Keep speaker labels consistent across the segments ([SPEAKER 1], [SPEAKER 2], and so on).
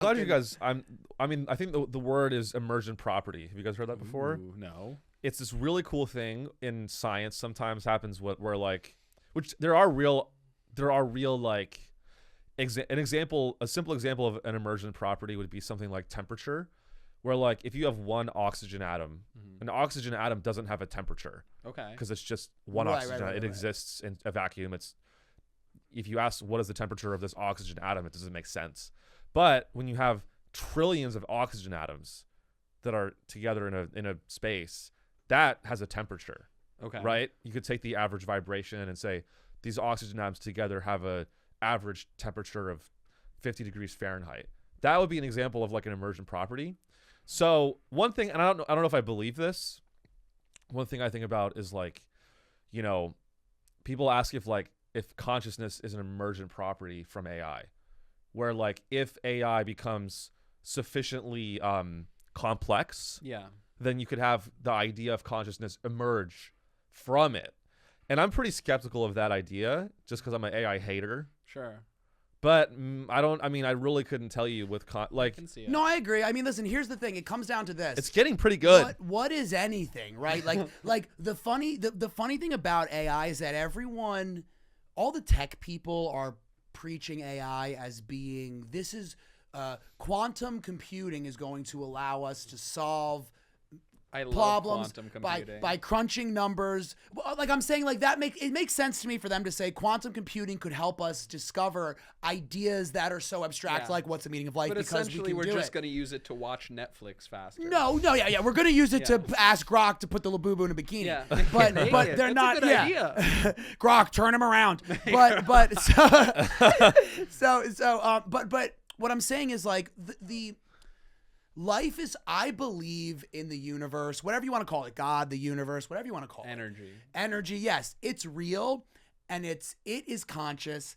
[SPEAKER 1] glad you guys. I mean, I think the word is emergent property. Have you guys heard that before?
[SPEAKER 2] Ooh, no.
[SPEAKER 1] It's this really cool thing in science. Sometimes happens where like, which there are real like, a simple example of an emergent property would be something like temperature, where like if you have one oxygen atom, an oxygen atom doesn't have a temperature.
[SPEAKER 2] Okay.
[SPEAKER 1] Because it's just one oxygen. It exists in a vacuum. If you ask what is the temperature of this oxygen atom, it doesn't make sense. But when you have trillions of oxygen atoms that are together in a space, that has a temperature.
[SPEAKER 2] Okay.
[SPEAKER 1] Right? You could take the average vibration and say these oxygen atoms together have a average temperature of 50 degrees Fahrenheit. That would be an example of like an emergent property. So one thing, and I don't know if I believe this. One thing I think about is like, you know, people ask if consciousness is an emergent property from AI, where like if AI becomes sufficiently complex, then you could have the idea of consciousness emerge from it. And I'm pretty skeptical of that idea just because I'm an AI hater.
[SPEAKER 2] Sure.
[SPEAKER 1] But I really couldn't tell you with
[SPEAKER 2] I can see it.
[SPEAKER 3] No, I agree. I mean, listen, here's the thing. It comes down to this.
[SPEAKER 1] It's getting pretty good.
[SPEAKER 3] What is anything, right? Like the funny thing about AI is that all the tech people are preaching AI as being, this is quantum computing is going to allow us to solve problems by crunching numbers. Like I'm saying, like it makes sense to me for them to say quantum computing could help us discover ideas that are so abstract, like what's the meaning of life.
[SPEAKER 2] But
[SPEAKER 3] because
[SPEAKER 2] essentially, we're just going to use it to watch Netflix faster.
[SPEAKER 3] No, we're going to use it to ask Grok to put the Labubu in a bikini.
[SPEAKER 2] Yeah.
[SPEAKER 3] But they're
[SPEAKER 2] That's
[SPEAKER 3] not.
[SPEAKER 2] a good idea.
[SPEAKER 3] Grok, turn him around. But what I'm saying is like the life is, I believe in the universe, whatever you want to call it, God, the universe, whatever you want to call it. Energy, yes. It's real, and it is conscious,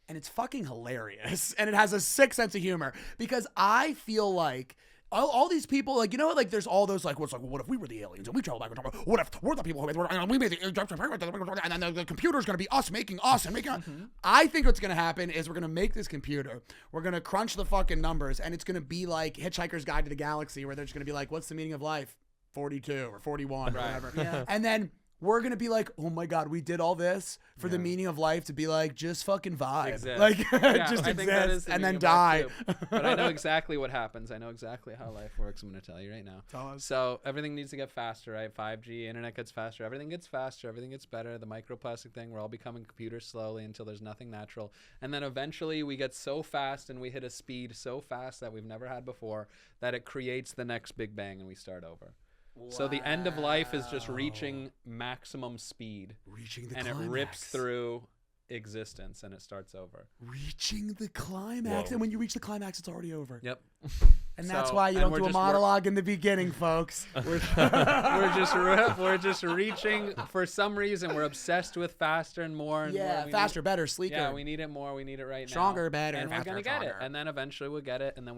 [SPEAKER 3] and it's fucking hilarious, and it has a sick sense of humor, because I feel like all these people, like, you know, like there's all those like, what if we were the aliens and we travel back in time? What if we're the people who we made the, and then the computer's going to be us making us and making us. I think what's going to happen is we're going to make this computer. We're going to crunch the fucking numbers, and it's going to be like Hitchhiker's Guide to the Galaxy, where they're just going to be like, what's the meaning of life? 42 or 41 or whatever. Yeah. And then we're going to be like, oh my God, we did all this for the meaning of life to be like, just fucking vibe.
[SPEAKER 2] Exist.
[SPEAKER 3] Like,
[SPEAKER 2] Yeah,
[SPEAKER 3] just
[SPEAKER 2] I think that is
[SPEAKER 3] exist
[SPEAKER 2] the
[SPEAKER 3] and then
[SPEAKER 2] meaning of life,
[SPEAKER 3] die.
[SPEAKER 2] too. But I know exactly what happens. I know exactly how life works. I'm going to tell you right now.
[SPEAKER 3] Tell us.
[SPEAKER 2] So everything needs to get faster, right? 5G, internet gets faster. Everything gets faster. Everything gets better. The microplastic thing, we're all becoming computers slowly until there's nothing natural. And then eventually we get so fast and we hit a speed so fast that we've never had before that it creates the next Big Bang and we start over. Wow. So the end of life is just reaching maximum speed.
[SPEAKER 3] Reaching the
[SPEAKER 2] climax. And it rips through existence and it starts over.
[SPEAKER 3] Reaching the climax.
[SPEAKER 1] Whoa.
[SPEAKER 3] And when you reach the climax, it's already over.
[SPEAKER 2] Yep.
[SPEAKER 3] And that's why you don't do a monologue in the beginning, folks.
[SPEAKER 2] We're just reaching. For some reason, we're obsessed with faster and more. And more.
[SPEAKER 3] Faster, better, sleeker.
[SPEAKER 2] Yeah, we need it more. We need it right
[SPEAKER 3] Stronger,
[SPEAKER 2] now.
[SPEAKER 3] better,
[SPEAKER 2] and
[SPEAKER 3] faster,
[SPEAKER 2] we're gonna get
[SPEAKER 3] stronger.
[SPEAKER 2] it. And then eventually we'll get it. And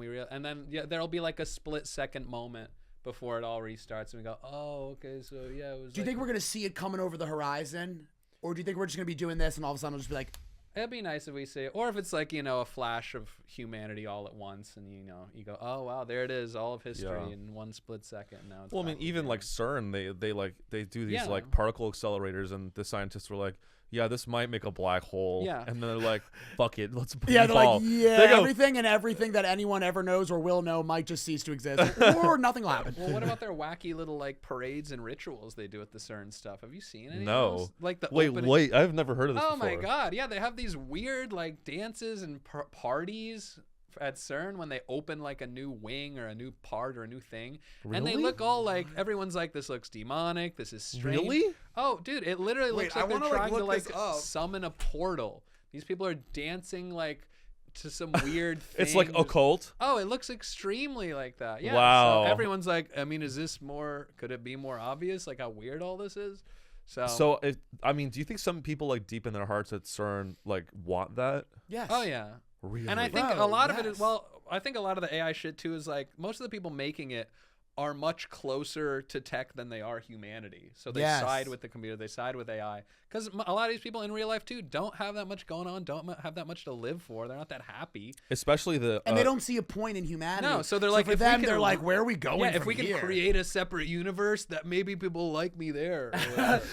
[SPEAKER 2] then there'll be like a split-second moment before it all restarts, and we go, oh, okay, so yeah, it was.
[SPEAKER 3] Do you think we're gonna see it coming over the horizon, or do you think we're just gonna be doing this and all of a sudden it'll just be like?
[SPEAKER 2] It'd be nice if we see it, or if it's like, you know, a flash of humanity all at once, and you go, oh wow, there it is, all of history in one split second. Now it's
[SPEAKER 1] well, I mean, even like CERN, they do these like particle accelerators, and the scientists were like, yeah, this might make a black hole.
[SPEAKER 2] Yeah.
[SPEAKER 1] And then they're like, fuck it, let's
[SPEAKER 3] Yeah, they're
[SPEAKER 1] ball.
[SPEAKER 3] like, everything that anyone ever knows or will know might just cease to exist, or nothing will happen.
[SPEAKER 2] Well, what about their wacky little like parades and rituals they do at the CERN stuff? Have you seen any of
[SPEAKER 1] No.
[SPEAKER 2] those? Like the
[SPEAKER 1] Wait, I've never heard of this
[SPEAKER 2] Oh
[SPEAKER 1] before.
[SPEAKER 2] my God, yeah, they have these weird like dances and parties at CERN when they open like a new wing or a new part or a new thing.
[SPEAKER 1] Really?
[SPEAKER 2] And they look all like, everyone's like, this looks demonic, this is strange.
[SPEAKER 1] Really?
[SPEAKER 2] Oh, dude, it literally looks like they're trying to like
[SPEAKER 3] up.
[SPEAKER 2] summon a portal. These people are dancing like to some weird thing.
[SPEAKER 1] It's like occult.
[SPEAKER 2] Oh, it looks extremely like that. Yeah.
[SPEAKER 1] Wow.
[SPEAKER 2] So everyone's like, I mean, could it be more obvious like how weird all this is?
[SPEAKER 1] So do you think some people like deep in their hearts at CERN like want that?
[SPEAKER 3] Yes.
[SPEAKER 2] Oh yeah.
[SPEAKER 1] Really?
[SPEAKER 2] And I think a lot of it is, I think a lot of the AI shit too is like, most of the people making it are much closer to tech than they are humanity. So they side with the computer, they side with AI. because a lot of these people in real life too don't have that much going on, don't have that much to live for. They're not that happy.
[SPEAKER 1] Especially
[SPEAKER 3] and they don't see a point in humanity.
[SPEAKER 2] No, so they're like,
[SPEAKER 3] for
[SPEAKER 2] if
[SPEAKER 3] them,
[SPEAKER 2] we can,
[SPEAKER 3] they're like, where are we going?
[SPEAKER 2] Yeah,
[SPEAKER 3] from
[SPEAKER 2] if we can
[SPEAKER 3] here?
[SPEAKER 2] create a separate universe that maybe people like me there.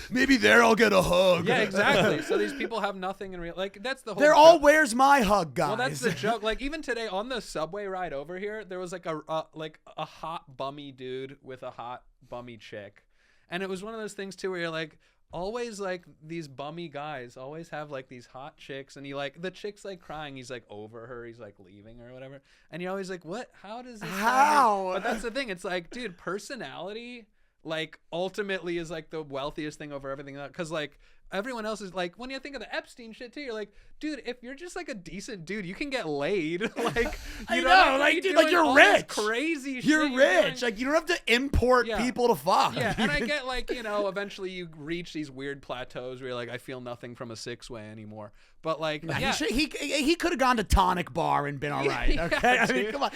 [SPEAKER 3] Maybe there I'll get a hug.
[SPEAKER 2] Yeah, exactly. So these people have nothing in real. Like that's the whole.
[SPEAKER 3] They're all where's my hug, guys.
[SPEAKER 2] Well, that's the joke. Like even today on the subway ride over here, there was like a hot bummy dude with a hot bummy chick, and it was one of those things too where you're like, always like these bummy guys always have like these hot chicks, and the chick's like crying, he's like over her, he's like leaving or whatever, and you're always like, what? How does this?
[SPEAKER 3] How?
[SPEAKER 2] But that's the thing. It's like, dude, personality like ultimately is like the wealthiest thing over everything else, because like everyone else is like, when you think of the Epstein shit too, you're like, dude, if you're just like a decent dude, you can get laid. Like,
[SPEAKER 3] I know, like, dude, like you're rich,
[SPEAKER 2] crazy shit.
[SPEAKER 3] You're rich, like you don't have to import people to fuck.
[SPEAKER 2] Yeah, and I get like, eventually you reach these weird plateaus where you're like, I feel nothing from a six-way anymore. But like,
[SPEAKER 3] he could have gone to Tonic Bar and been all right. Okay, I mean, come on.